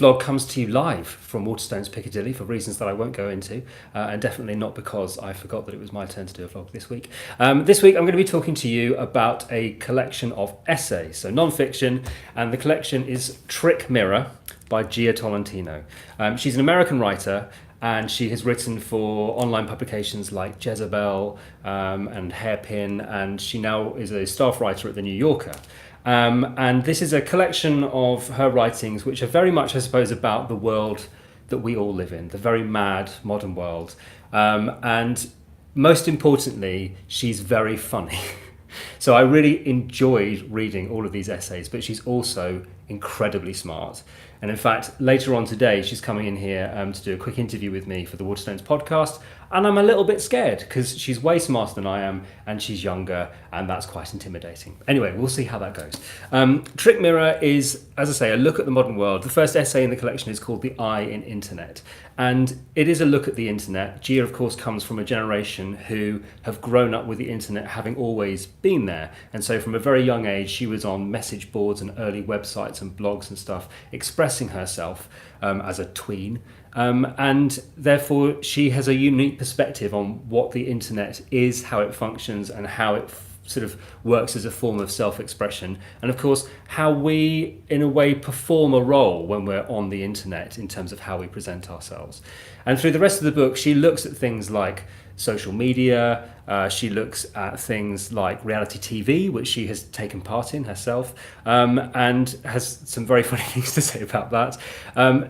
vlog comes to you live from Waterstones Piccadilly for reasons that I won't go into, and definitely not because I forgot that it was my turn to do a vlog this week. This week I'm going to be talking to you about a collection of essays, so non-fiction, and the collection is Trick Mirror by Jia Tolentino. She's an American writer, and she has written for online publications like Jezebel and Hairpin, and she now is a staff writer at The New Yorker. And this is a collection of her writings which are very much, I suppose, about the world that we all live in, the very mad modern world. And most importantly, she's very funny. So I really enjoyed reading all of these essays, but she's also incredibly smart. And in fact, later on today, she's coming in here to do a quick interview with me for the Waterstones podcast. And I'm a little bit scared because she's way smarter than I am and she's younger, and that's quite intimidating. Anyway, we'll see how that goes. Trick Mirror is, as I say, a look at the modern world. The first essay in the collection is called The Eye in Internet. And it is a look at the internet. Gia, of course, comes from a generation who have grown up with the internet having always been there. And so from a very young age, she was on message boards and early websites and blogs and stuff, expressing herself as a tween. And therefore, she has a unique perspective on what the internet is, how it functions, and how it sort of works as a form of self-expression, and of course how we in a way perform a role when we're on the internet in terms of how we present ourselves. And through the rest of the book she looks at things like social media, she looks at things like reality TV, which she has taken part in herself, and has some very funny things to say about that.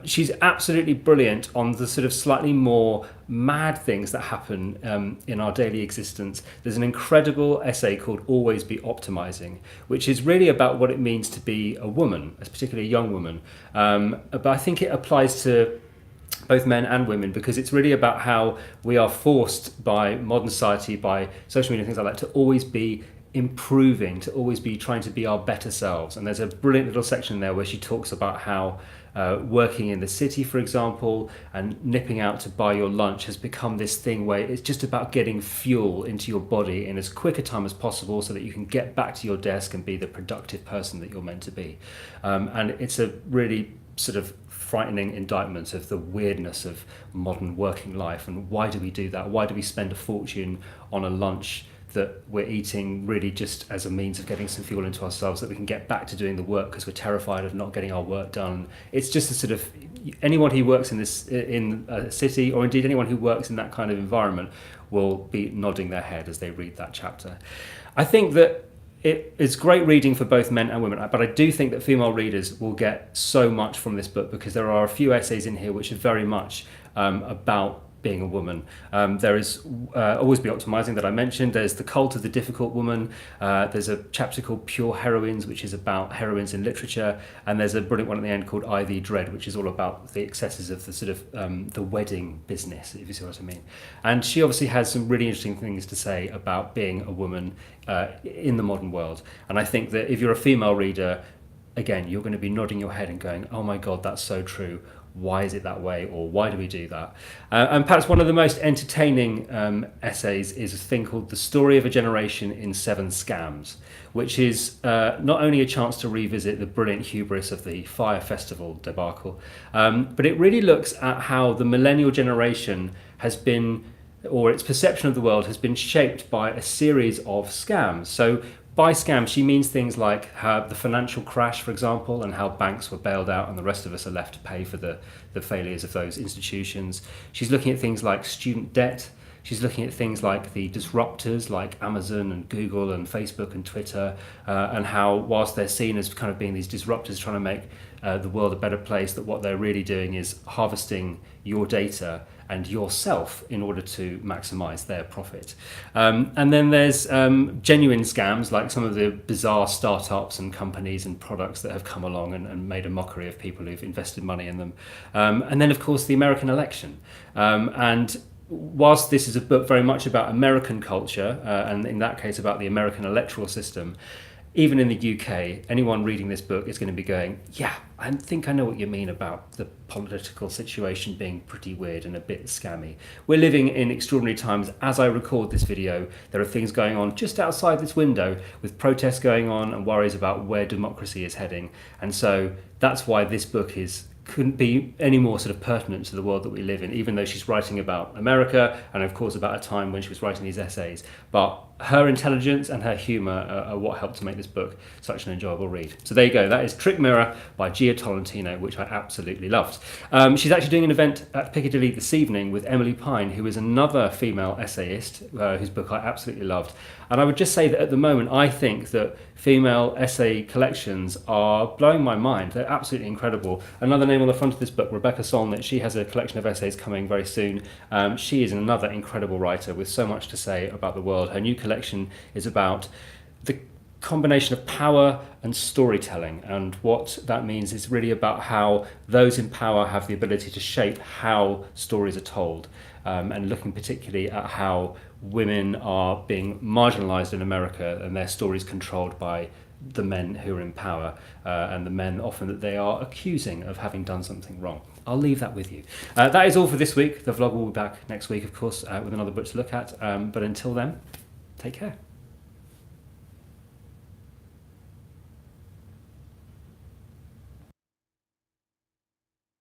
She's absolutely brilliant on the sort of slightly more mad things that happen in our daily existence. There's an incredible essay called Always Be Optimizing, which is really about what it means to be a woman, particularly a young woman. But I think it applies to both men and women, because it's really about how we are forced by modern society, by social media, things like that, to always be improving, to always be trying to be our better selves. And there's a brilliant little section there where she talks about how working in the city, for example, and nipping out to buy your lunch has become this thing where it's just about getting fuel into your body in as quick a time as possible so that you can get back to your desk and be the productive person that you're meant to be. And it's a really sort of frightening indictment of the weirdness of modern working life, and why do we do that? Why do we spend a fortune on a lunch that we're eating really just as a means of getting some fuel into ourselves so that we can get back to doing the work because we're terrified of not getting our work done? It's just a sort of, anyone who works in a city, or indeed anyone who works in that kind of environment, will be nodding their head as they read that chapter. I think that it is great reading for both men and women, but I do think that female readers will get so much from this book, because there are a few essays in here which are very much about being a woman. There is Always Be Optimizing that I mentioned. There's The Cult of the Difficult Woman. There's a chapter called Pure Heroines, which is about heroines in literature. And there's a brilliant one at the end called I Thee Dread, which is all about the excesses of the sort of the wedding business, if you see what I mean. And she obviously has some really interesting things to say about being a woman in the modern world. And I think that if you're a female reader, again, you're going to be nodding your head and going, oh my God, that's so true. Why is it that way? Or why do we do that? And perhaps one of the most entertaining essays is a thing called The Story of a Generation in 7 Scams, which is not only a chance to revisit the brilliant hubris of the Fire Festival debacle, but it really looks at how the millennial generation has been, or its perception of the world has been shaped by a series of scams. So by scam, she means things like the financial crash, for example, and how banks were bailed out and the rest of us are left to pay for the failures of those institutions. She's looking at things like student debt. She's looking at things like the disruptors like Amazon and Google and Facebook and Twitter, and how whilst they're seen as kind of being these disruptors trying to make the world a better place, that what they're really doing is harvesting your data and yourself in order to maximize their profit. And then there's genuine scams, like some of the bizarre startups and companies and products that have come along and made a mockery of people who've invested money in them. And then, of course, the American election. And whilst this is a book very much about American culture, and in that case about the American electoral system, even in the UK, anyone reading this book is going to be going, yeah, I think I know what you mean about the political situation being pretty weird and a bit scammy. We're living in extraordinary times. As I record this video, there are things going on just outside this window with protests going on and worries about where democracy is heading. And so that's why this book is couldn't be any more sort of pertinent to the world that we live in, even though she's writing about America and of course about a time when she was writing these essays. But her intelligence and her humour are what helped to make this book such an enjoyable read. So there you go, that is Trick Mirror by Jia Tolentino, which I absolutely loved. She's actually doing an event at Piccadilly this evening with Emily Pine, who is another female essayist whose book I absolutely loved. And I would just say that at the moment I think that female essay collections are blowing my mind. They're absolutely incredible. Another name on the front of this book, Rebecca Solnit, she has a collection of essays coming very soon. She is another incredible writer with so much to say about the world. Her new collection is about the combination of power and storytelling, and what that means is really about how those in power have the ability to shape how stories are told, and looking particularly at how women are being marginalised in America and their stories controlled by the men who are in power, and the men often that they are accusing of having done something wrong. I'll leave that with you. That is all for this week. The vlog will be back next week, of course, with another book to look at, but until then, take care.